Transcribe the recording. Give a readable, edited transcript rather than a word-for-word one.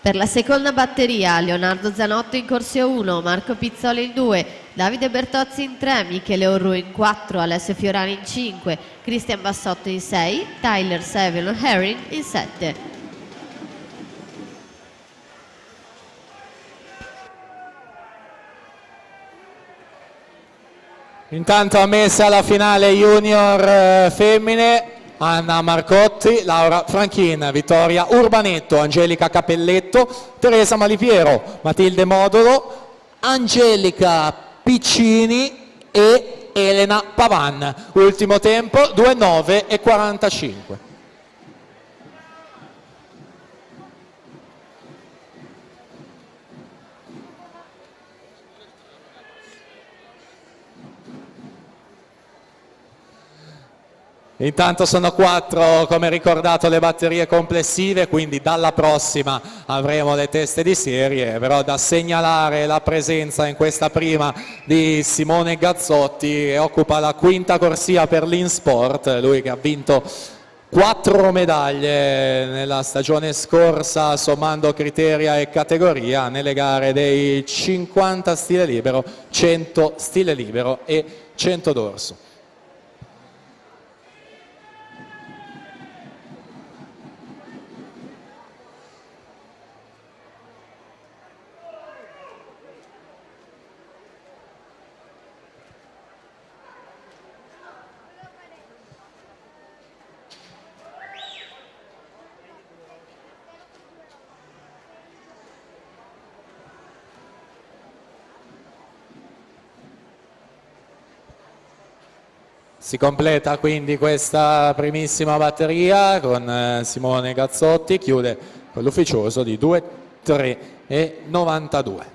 Per la seconda batteria, Leonardo Zanotto in corsia 1, Marco Pizzoli in 2, Davide Bertozzi in 3, Michele Orru in 4, Alessio Fiorani in 5, Cristian Bassotto in 6, Tyler Severo Herring in 7. Intanto ammessa alla finale junior femmine Anna Marcotti, Laura Franchin, Vittoria Urbanetto, Angelica Capelletto, Teresa Malipiero, Matilde Modolo, Angelica Piccini e Elena Pavan. Ultimo tempo 2:09:45. Intanto sono 4, come ricordato, le batterie complessive, quindi dalla prossima avremo le teste di serie, però da segnalare la presenza in questa prima di Simone Gazzotti, che occupa la quinta corsia per l'Insport, lui che ha vinto 4 medaglie nella stagione scorsa sommando criteria e categoria nelle gare dei 50 stile libero, 100 stile libero e 100 dorso. Si completa quindi questa primissima batteria con Simone Gazzotti, chiude con l'ufficioso di 2:3:92.